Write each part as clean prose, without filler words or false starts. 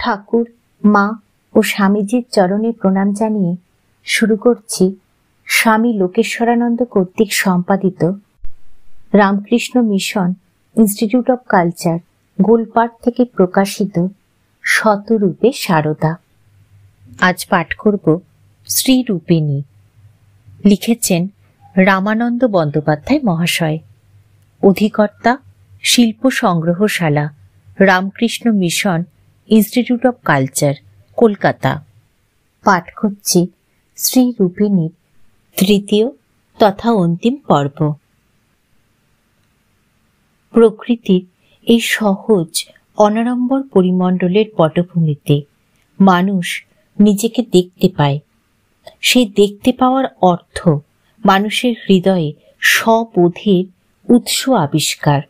ঠাকুর, মা ও স্বামীজির চরণে প্রণাম জানিয়ে শুরু করছি স্বামী লোকেশ্বরানন্দ কর্তৃক সম্পাদিত Ramakrishna Mission Institute of Culture, Golpark থেকে প্রকাশিত শতরূপে সারদা। আজ পাঠ করব শ্রীরূপিণী। লিখেছেন রামানন্দ বন্দ্যোপাধ্যায় মহাশয়। অধিকর্তা শিল্প সংগ্রহশালা, Ramakrishna Mission Institute of culture, Kolkata. পাঠ করছি শ্রীরূপিণীর তৃতীয় তথা অন্তিম পর্ব। প্রকৃতির এই সহজ অনাড়ম্বর পরিমণ্ডলের পটভূমিতে মানুষ নিজেকে দেখতে পায়। সেই দেখতে পাওয়ার অর্থ মানুষের হৃদয়ে স্ববোধের উৎস আবিষ্কার।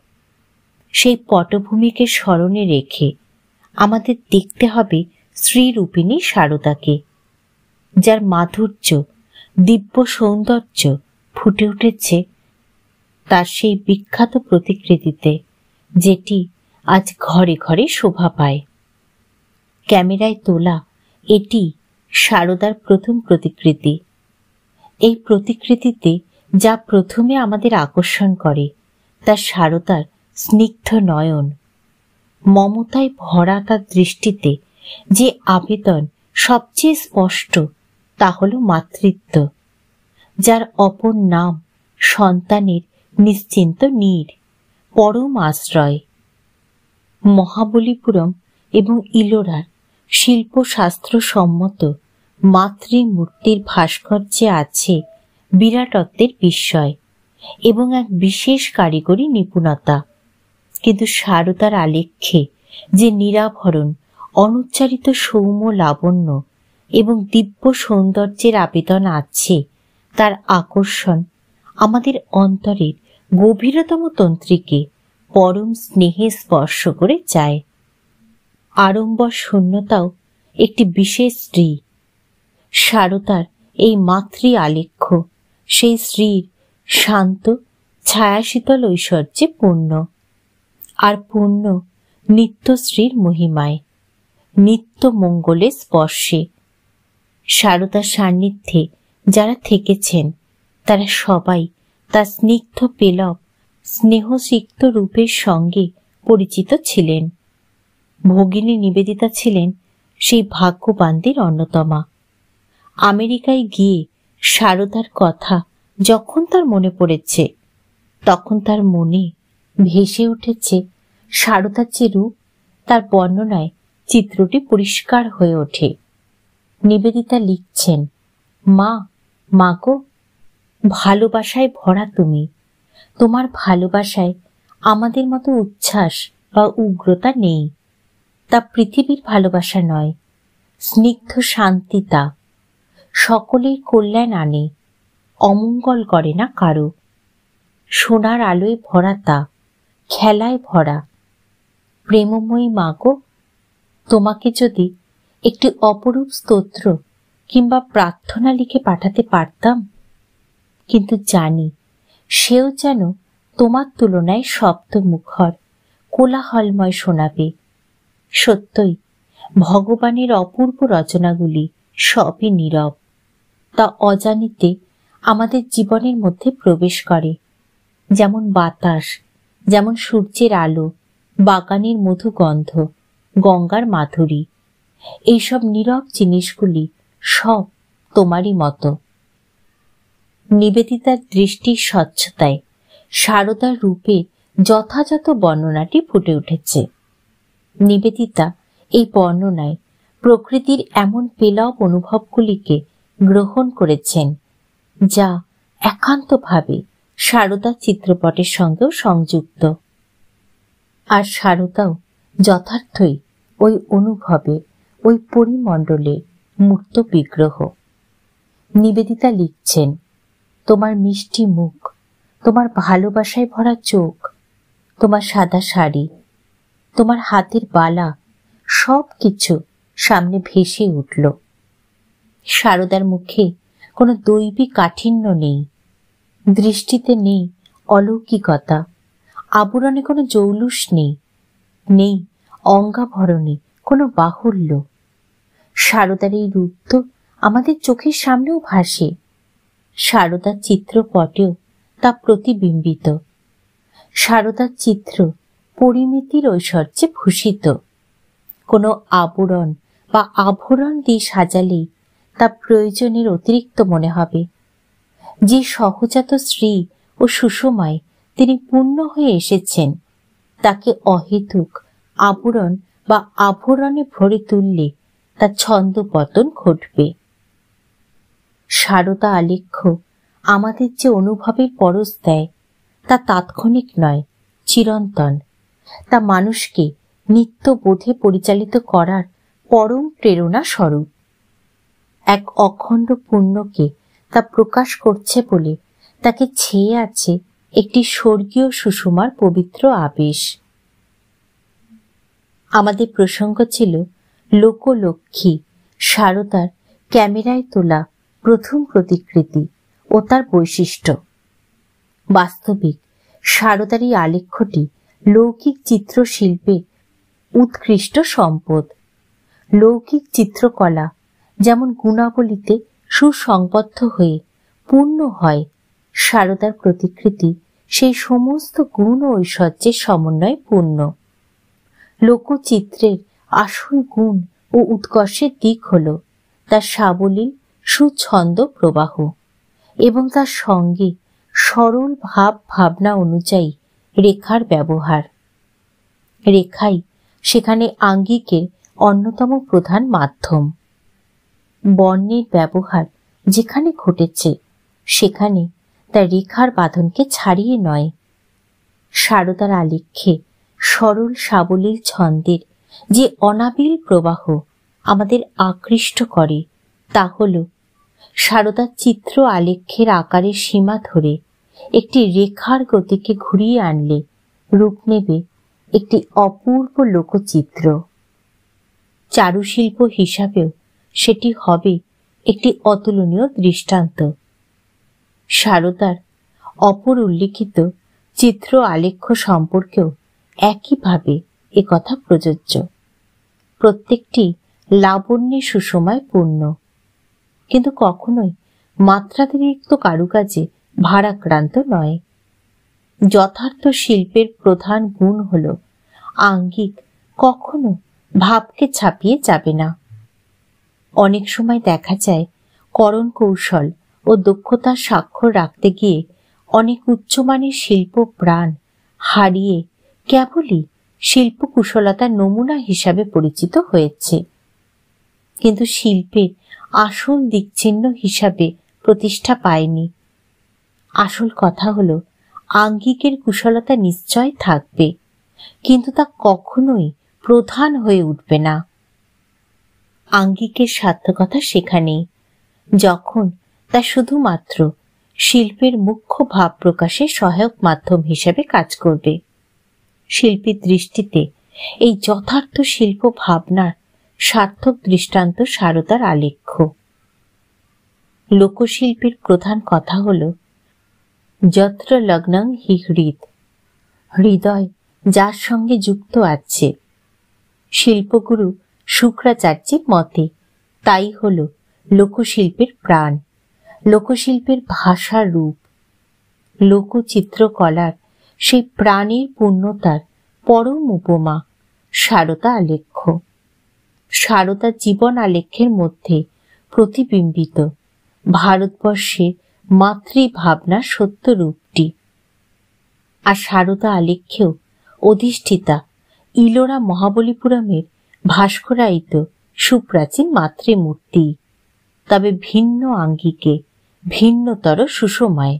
সেই পটভূমিকে স্মরণে রেখে আমাদের দেখতে হবে শ্রীরূপিণী সারদাকে, যার মাধুর্য, দিব্য সৌন্দর্য ফুটে উঠেছে তার সেই বিখ্যাত প্রতিকৃতিতে, যেটি আজ ঘরে ঘরে শোভা পায়। ক্যামেরায় তোলা এটি সারদার প্রথম প্রতিকৃতি। এই প্রতিকৃতিতে যা প্রথমে আমাদের আকর্ষণ করে তা সারদার স্নিগ্ধ নয়ন। মমতায় ভরা তার দৃষ্টিতে যে আবেদন সবচেয়ে স্পষ্ট তা হল মাতৃত্ব, যার অপর নাম সন্তানের নিশ্চিন্ত নীড়, পরম আশ্রয়। মহাবলীপুরম এবং ইলোরার শিল্পশাস্ত্র সম্মত মাতৃমূর্তির ভাস্কর্যে আছে বিরাটত্বের বিস্ময় এবং এক বিশেষ কারিগরি নিপুণতা। কিন্তু সারদার আলেখ্যে যে নিরাভরণ, অনুচ্চারিত সৌম্য লাবণ্য এবং দিব্য সৌন্দর্যের আবেদন আছে, তার আকর্ষণ আমাদের অন্তরের গভীরতম তন্ত্রীকে পরম স্নেহে স্পর্শ করে যায়। আড়ম্বর শূন্যতাও একটি বিশেষ স্ত্রী। সারদার এই মাতৃ আলেখ্য সেই স্ত্রীর শান্ত ছায়াশীতল ঐশ্বর্যে পূর্ণ, আর পূর্ণ নিত্যশ্রীর মহিমায়, নিত্য মঙ্গলের স্পর্শে। সারদার সান্নিধ্যে যারা থেকেছেন তারা সবাই তার স্নিগ্ধ পেলব স্নেহসিক্ত রূপের সঙ্গে পরিচিত ছিলেন। ভগিনী নিবেদিতা ছিলেন সেই ভাগ্যবানদের অন্যতমা। আমেরিকায় গিয়ে সারদার কথা যখন তার মনে পড়েছে, তখন তার মনে ভেসে উঠেছে সারদার যে রূপ, তার বর্ণনায় চিত্রটি পরিষ্কার হয়ে ওঠে। নিবেদিতা লিখছেন, মা গো, ভালোবাসায় ভরা তুমি। তোমার ভালোবাসায় আমাদের মতো উচ্ছ্বাস বা উগ্রতা নেই। তা পৃথিবীর ভালোবাসা নয়, স্নিগ্ধ শান্তি তা। সকলের কল্যাণ আনে, অমঙ্গল করে না কারো। সোনার আলোয় ভরা তা, খেলায় ভরা। প্রেমময়ী মা গো, তোমাকে যদি একটি অপরূপ স্তোত্র কিংবা প্রার্থনা লিখে পাঠাতে পারতাম, কিন্তু জানি সেও যেন তোমার তুলনায় শব্দমুখর, কোলাহলময় শোনাবে। সত্যই ভগবানের অপূর্ব রচনাগুলি সবই নীরব, তা অজানিতে আমাদের জীবনের মধ্যে প্রবেশ করে। যেমন বাতাস, যেমন সূর্যের আলো, বাগানের মধু গন্ধ, গঙ্গার মাধুরী, এইসব নীরব জিনিসগুলি সব তোমারই মতো। নিবেদিতার দৃষ্টির স্বচ্ছতায় সারদার রূপের যথাযথ বর্ণনাটি ফুটে উঠেছে। নিবেদিতা এই বর্ণনায় প্রকৃতির এমন পেলব অনুভবগুলিকে গ্রহণ করেছেন যা একান্তভাবে সারদার চিত্রপটের সঙ্গেও সংযুক্ত। আর সারদাও যথার্থই ওই অনুভবে, ওই পরিমণ্ডলে মূর্ত বিগ্রহ। নিবেদিতা লিখছেন, তোমার মিষ্টি মুখ, তোমার ভালোবাসায় ভরা চোখ, তোমার সাদা শাড়ি, তোমার হাতের বালা, সব কিছু সামনে ভেসে উঠল। সারদার মুখে কোনো দৈবিক কাঠিন্য নেই, দৃষ্টিতে নেই অলৌকিকতা, আবরণে কোনো জৌলুস নেই, নেই অঙ্গাভরণে কোনো বাহুল্য। সারদার এই রূপ তো আমাদের চোখের সামনেও ভাসে, সারদার চিত্রপটেও তা প্রতিবিম্বিত। সারদার চিত্র পরিমিতির ঐশ্বর্যে ভূষিত। কোনো আবরণ বা আভরণ দিয়ে সাজালেই তা প্রয়োজনের অতিরিক্ত মনে হবে। যে সহজাত শ্রী ও সুষমায় তিনি পূর্ণ হয়ে এসেছেন, তাকে অহেতুক আবরণ বা আভরণে ভরে তুললে তার ছন্দপতন ঘটবে। সারদা আলেখ্য আমাদের যে অনুভবের পরশ দেয়, তা তাৎক্ষণিক নয়, চিরন্তন। তা মানুষকে নিত্য বোধে পরিচালিত করার পরম প্রেরণা স্বরূপ। এক অখণ্ড পূর্ণকে তা প্রকাশ করছে বলে তাকে ছেয়ে আছে একটি স্বর্গীয় সুষমার পবিত্র আবেশ। আমাদের প্রসঙ্গ ছিল লোকলক্ষ্মী সারদার ক্যামেরায় তোলা প্রথম প্রতিকৃতি ও তার বৈশিষ্ট্য। বাস্তবিক সারদার এই আলেখ্যটি লৌকিক চিত্রশিল্পের উৎকৃষ্ট সম্পদ। লৌকিক চিত্রকলা যেমন গুণাবলীতে সুসংবদ্ধ হয়ে পূর্ণ হয়, সারদার প্রতিকৃতি সেই সমস্ত গুণ ও ঐশ্বর্যের সমন্বয়ে পূর্ণ। লোকচিত্রের আসল গুণ ও উৎকর্ষের দিক হল তার সাবলীল সুছন্দ প্রবাহ এবং তার সঙ্গে সরল ভাব ভাবনা অনুযায়ী রেখার ব্যবহার। রেখাই সেখানে আঙ্গিকের অন্যতম প্রধান মাধ্যম। বর্ণের ব্যবহার যেখানে ঘটেছে, সেখানে তার রেখার বাঁধনকে ছাড়িয়ে নয়। সারদার আলেখ্যে সরল সাবলীল ছন্দের যে অনাবিল প্রবাহ আমাদের আকৃষ্ট করে, তা হল সারদার চিত্র আলেখ্যের আকারের সীমা ধরে একটি রেখার গতিকে ঘুরিয়ে আনলে রূপ নেবে একটি অপূর্ব লোকচিত্র। চারুশিল্প হিসাবেও সেটি হবে একটি অতুলনীয় দৃষ্টান্ত। সারদার অপর উল্লিখিত চিত্র আলেখ্য সম্পর্কেও একইভাবে একথা প্রযোজ্য। প্রত্যেকটি লাবণ্যে সুষমায় পূর্ণ, কিন্তু কখনোই মাত্রাতিরিক্ত কারুকাজে ভারাক্রান্ত নয়। যথার্থ শিল্পের প্রধান গুণ হল আঙ্গিক কখনো ভাবকে ছাপিয়ে যাবে না। অনেক সময় দেখা যায় করণ কৌশল ও দক্ষতার স্বাক্ষর রাখতে গিয়ে অনেক উচ্চমানের শিল্প প্রাণ হারিয়ে কেবলই শিল্প কুশলতার নমুনা হিসাবে পরিচিত হয়েছে, কিন্তু শিল্পের আসল দিকচিহ্ন হিসাবে প্রতিষ্ঠা পায়নি। আসল কথা হলো আঙ্গিকের কুশলতা নিশ্চয় থাকবে, কিন্তু তা কখনোই প্রধান হয়ে উঠবে না। আঙ্গিকের সার্থকতা সেখানেই যখন তা শুধুমাত্র শিল্পের মুখ্য ভাব প্রকাশের সহায়ক মাধ্যম হিসেবে কাজ করবে। শিল্পীর দৃষ্টিতে এই যথার্থ শিল্প ভাবনার সার্থক দৃষ্টান্ত সারদার আলেখ্য। লোকশিল্পের প্রধান কথা হল যত্র লগ্নং হি হৃদ, হৃদয় যার সঙ্গে যুক্ত আছে। শিল্পগুরু শুক্রাচার্যের মতে তাই হল লোকশিল্পের প্রাণ, লোকশিল্পের ভাষার রূপ। লোকচিত্রকলার সেই প্রাণের পূর্ণতার পরম উপমা সারদা আলেখ্য। সারদা জীবন আলেখ্যের মধ্যে প্রতিবিম্বিত ভারতবর্ষের মাতৃভাবনার সত্য রূপটি। আর সারদা আলেখ্যেও অধিষ্ঠিতা ইলোরা মহাবলীপুরমের ভাস্করায়িত সুপ্রাচীন মাতৃমূর্তি, তবে ভিন্ন আঙ্গিকে, ভিন্নতর সুষমায়।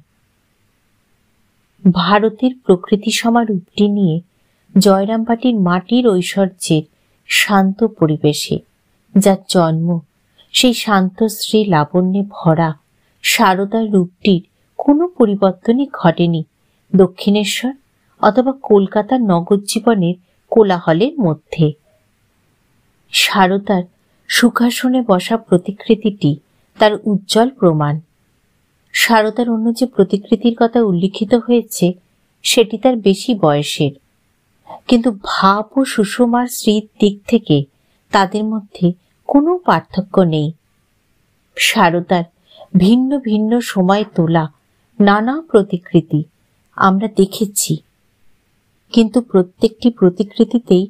ভারতের প্রকৃতি সমা রূপটি নিয়ে জয়রামবাটির মাটির ঐশ্বর্যের শান্ত পরিবেশে যার জন্ম, সেই শান্ত শ্রী লাবণ্যে ভরা সারদার রূপটির কোনো পরিবর্তনই ঘটেনি দক্ষিণেশ্বর অথবা কলকাতার নগর জীবনের কোলাহলের মধ্যে। সারদার সুখাসনে বসা প্রতিকৃতিটি তার উজ্জ্বল প্রমাণ। সারদার অন্য যে প্রতিকৃতির কথা উল্লিখিত হয়েছে সেটি তার বেশি বয়সের, কিন্তু ভাব ও সুষমার স্মৃতির দিক থেকে তাদের মধ্যে কোনো পার্থক্য নেই। সারদার ভিন্ন ভিন্ন সময় তোলা নানা প্রতিকৃতি আমরা দেখেছি, কিন্তু প্রত্যেকটি প্রতিকৃতিতেই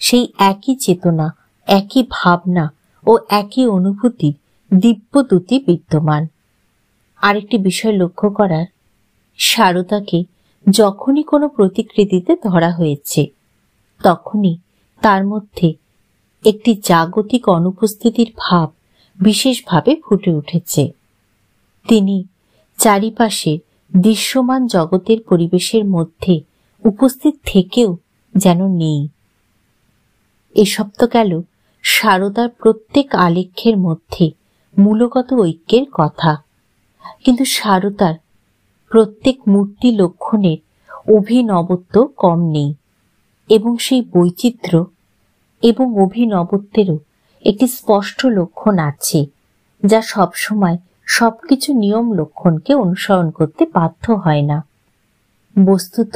সেই একই চেতনা, একই ভাবনা ও একই অনুভূতির দিব্যদ্যুতি বিদ্যমান। আরেকটি বিষয় লক্ষ্য করার, সারদাকে যখনই কোনো প্রতিকৃতিতে ধরা হয়েছে তখনই তার মধ্যে একটি জাগতিক অনুপস্থিতির ভাব বিশেষভাবে ফুটে উঠেছে। তিনি চারিপাশে দৃশ্যমান জগতের পরিবেশের মধ্যে উপস্থিত থেকেও যেন নেই। এসব তো গেল সারদার প্রত্যেক আলেখ্যের মধ্যে মূলগত ঐক্যের কথা, কিন্তু সারদার প্রত্যেক মূর্তি লক্ষণের অভিনবত্ব কম নেই, এবং সেই বৈচিত্র্য এবং অভিনবত্বেরও একটি স্পষ্ট লক্ষণ আছে, যা সবসময় সবকিছু নিয়ম লক্ষণকে অনুসরণ করতে বাধ্য হয় না। বস্তুত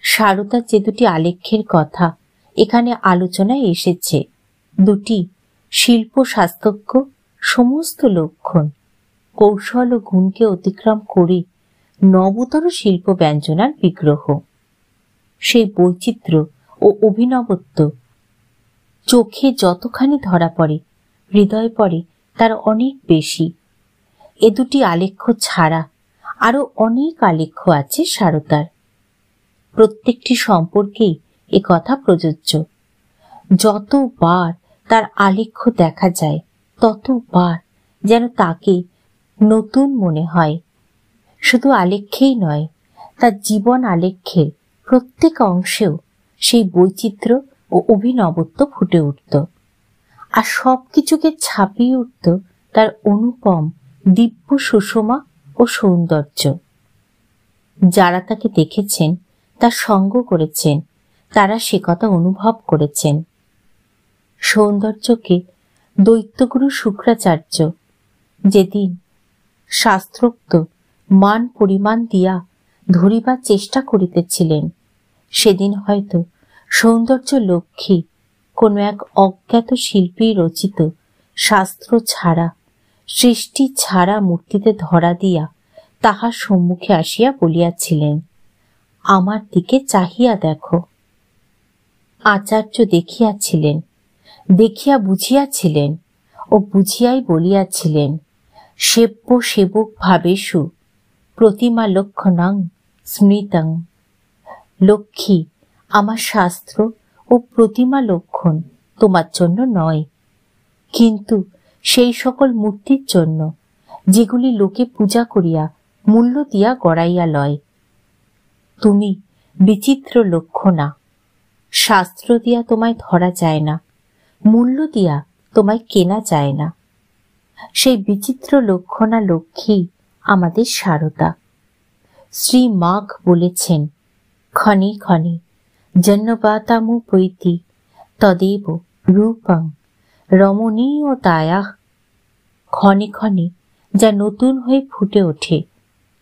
সারদার যে দুটি আলেখ্যের কথা এখানে আলোচনায় এসেছে, দুটি শিল্প শাস্ত্রজ্ঞ সমস্ত লক্ষণ, কৌশল ও গুণকে অতিক্রম করে নবতর শিল্প ব্যঞ্জনার বিগ্রহ। সেই বৈচিত্র্য ও অভিনবত্ব চোখে যতখানি ধরা পড়ে, হৃদয়ে পড়ে তার অনেক বেশি। এ দুটি আলেখ্য ছাড়া আরো অনেক আলেখ্য আছে সারদার। প্রত্যেকটি সম্পর্কেই এ কথা প্রযোজ্য। যতবার তার আলেখ্য দেখা যায় ততবার যেন তাকে নতুন মনে হয়। শুধু আলেখ্যেই নয়, তার জীবন আলেখ্যের প্রত্যেক অংশেও সেই বৈচিত্র্য ও অভিনবত্ব ফুটে উঠত, আর সবকিছুকে ছাপিয়ে উঠত তার অনুপম দিব্য সুষমা ও সৌন্দর্য। যারা তাকে দেখেছেন, তার সঙ্গ করেছেন, তারা সে কথা অনুভব করেছেন। সৌন্দর্যকে দৈত্যগুরু শুক্রাচার্য যেদিন শাস্ত্রোক্ত মান পরিমাণ দিয়া ধরিবার চেষ্টা করিতেছিলেন, সেদিন হয়তো সৌন্দর্য লক্ষ্মী কোন এক অজ্ঞাত শিল্পী রচিত শাস্ত্র ছাড়া, সৃষ্টি ছাড়া মূর্তিতে ধরা দিয়া তাহার সম্মুখে আসিয়া বলিয়াছিলেন, আমার দিকে চাহিয়া দেখো। আচার্য দেখিয়াছিলেন, দেখিয়া বুঝিয়াছিলেন ও বুঝিয়াই বলিয়াছিলেন, সেব্য সেবক ভাবেষু প্রতিমা লক্ষণাং স্মৃতং। লক্ষ্মী, আমার শাস্ত্র ও প্রতিমা লক্ষণ তোমার জন্য নয়, কিন্তু সেই সকল মূর্তির জন্য যেগুলি লোকে পূজা করিয়া মূল্য দিয়া গড়াইয়া লয়। তুমি বিচিত্র লক্ষণা, শাস্ত্র দিয়া তোমায় ধরা যায় না, মূল্য দিয়া তোমায় কেনা যায় না। সেই বিচিত্র লক্ষণা লক্ষ্মী আমাদের সারদা। শ্রী মাঘ বলেছেন, ক্ষণে ক্ষণে জন্মবাতামুপৈতি তদেব রূপং রমণীয়তায়াঃ। ক্ষণে ক্ষণে যা নতুন হয়ে ফুটে ওঠে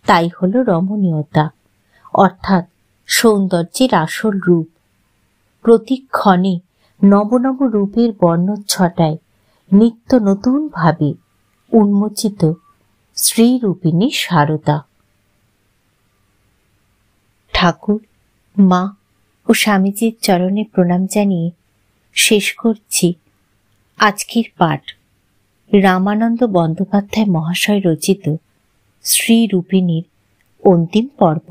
তাই হল রমণীয়তা, অর্থাৎ সৌন্দর্যের আসল রূপ। প্রতি ক্ষণে নব নব রূপের বর্ণচ্ছটায় নিত্য নতুন ভাবে উন্মোচিত শ্রীরূপিণী সারদা। ঠাকুর, মা ও স্বামীজির চরণে প্রণাম জানিয়ে শেষ করছি আজকের পাঠ। রামানন্দ বন্দ্যোপাধ্যায় মহাশয় রচিত শ্রীরূপিণীর অন্তিম পর্ব।